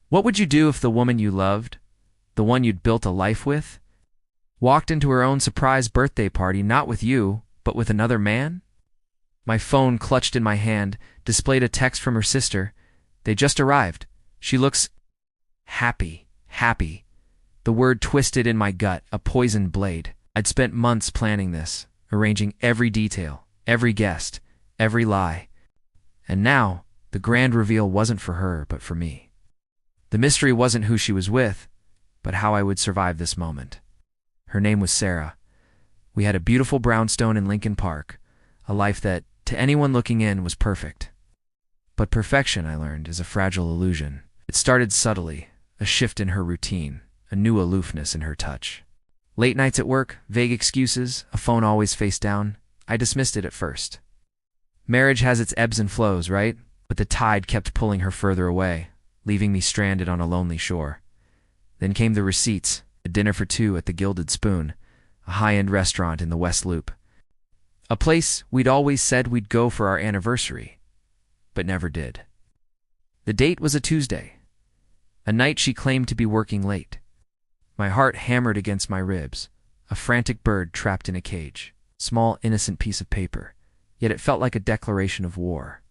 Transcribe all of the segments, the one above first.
What would you do if the woman you loved, the one you'd built a life with, walked into her own surprise birthday party not with you, but with another man? My phone, clutched in my hand, displayed a text from her sister. They just arrived. She looks happy, happy. The word twisted in my gut, a poisoned blade. I'd spent months planning this, arranging every detail, every guest, every lie. And now, the grand reveal wasn't for her, but for me. The mystery wasn't who she was with, but how I would survive this moment. Her name was Sarah. We had a beautiful brownstone in Lincoln Park, a life that, to anyone looking in, was perfect. But perfection, I learned, is a fragile illusion. It started subtly, a shift in her routine, a new aloofness in her touch. Late nights at work, vague excuses, a phone always face down. I dismissed it at first. Marriage has its ebbs and flows, right? But the tide kept pulling her further away, leaving me stranded on a lonely shore. Then came the receipts, a dinner for two at the Gilded Spoon, a high-end restaurant in the West Loop. A place we'd always said we'd go for our anniversary, but never did. The date was a Tuesday, a night she claimed to be working late. My heart hammered against my ribs, a frantic bird trapped in a cage, small innocent piece of paper, yet it felt like a declaration of war.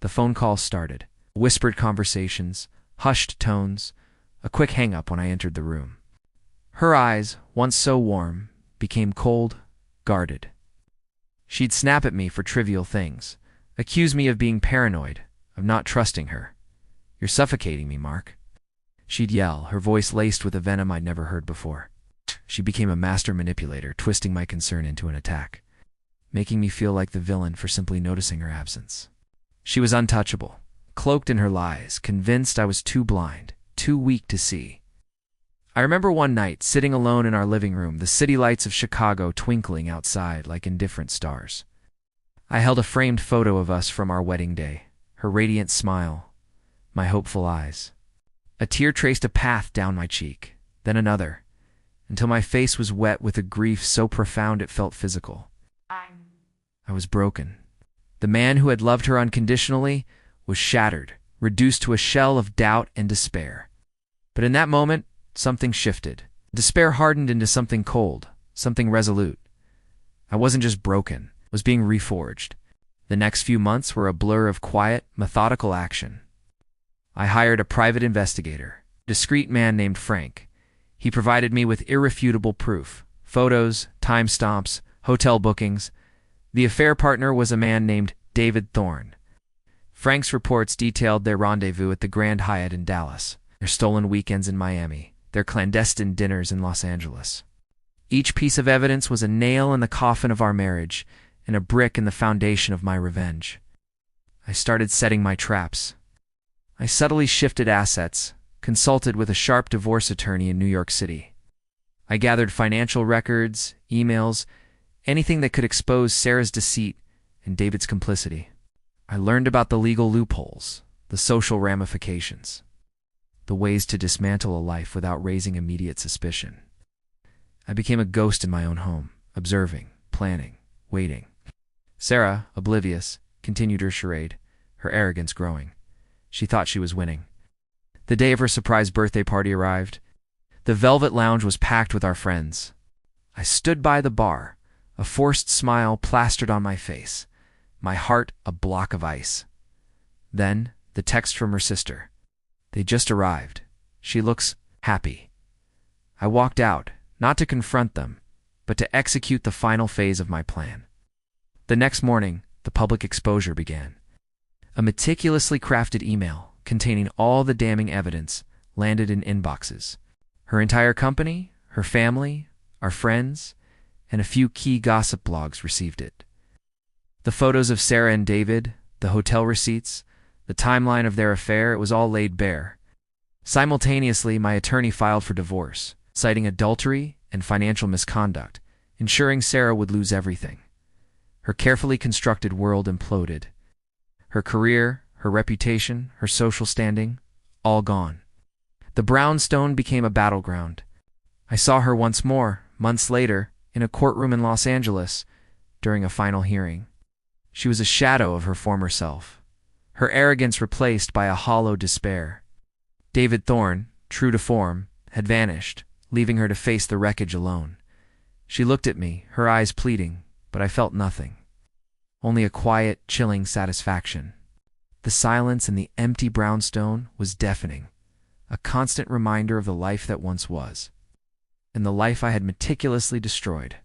The phone call started, whispered conversations, hushed tones, a quick hang-up when I entered the room. Her eyes, once so warm, became cold, guarded. She'd snap at me for trivial things, accuse me of being paranoid, of not trusting her. "You're suffocating me, Mark." She'd yell, her voice laced with a venom I'd never heard before. She became a master manipulator, twisting my concern into an attack, making me feel like the villain for simply noticing her absence. She was untouchable, cloaked in her lies, convinced I was too blind, too weak to see. I remember one night, sitting alone in our living room, the city lights of Chicago twinkling outside like indifferent stars. I held a framed photo of us from our wedding day, her radiant smile, my hopeful eyes. A tear traced a path down my cheek, then another, until my face was wet with a grief so profound it felt physical. I was broken. The man who had loved her unconditionally was shattered, reduced to a shell of doubt and despair. But in that moment, something shifted. Despair hardened into something cold, something resolute. I wasn't just broken, I was being reforged. The next few months were a blur of quiet, methodical action. I hired a private investigator, a discreet man named Frank. He provided me with irrefutable proof, photos, timestamps, hotel bookings. The affair partner was a man named David Thorne. Frank's reports detailed their rendezvous at the Grand Hyatt in Dallas, their stolen weekends in Miami, their clandestine dinners in Los Angeles. Each piece of evidence was a nail in the coffin of our marriage and a brick in the foundation of my revenge. I started setting my traps. I subtly shifted assets, consulted with a sharp divorce attorney in New York City. I gathered financial records, emails, anything that could expose Sarah's deceit and David's complicity. I learned about the legal loopholes, the social ramifications, the ways to dismantle a life without raising immediate suspicion. I became a ghost in my own home, observing, planning, waiting. Sarah, oblivious, continued her charade, her arrogance growing. She thought she was winning. The day of her surprise birthday party arrived. The velvet lounge was packed with our friends. I stood by the bar, a forced smile plastered on my face, my heart a block of ice. Then, the text from her sister. "They just arrived. She looks happy." I walked out, not to confront them, but to execute the final phase of my plan. The next morning, the public exposure began. A meticulously crafted email, containing all the damning evidence, landed in inboxes. Her entire company, her family, our friends, and a few key gossip blogs received it. The photos of Sarah and David, the hotel receipts, the timeline of their affair, it was all laid bare. Simultaneously, my attorney filed for divorce, citing adultery and financial misconduct, ensuring Sarah would lose everything. Her carefully constructed world imploded. Her career, her reputation, her social standing, all gone. The brownstone became a battleground. I saw her once more, months later, in a courtroom in Los Angeles, during a final hearing. She was a shadow of her former self, her arrogance replaced by a hollow despair. David Thorne, true to form, had vanished, leaving her to face the wreckage alone. She looked at me, her eyes pleading, but I felt nothing. Only a quiet, chilling satisfaction. The silence in the empty brownstone was deafening, a constant reminder of the life that once was, and the life I had meticulously destroyed.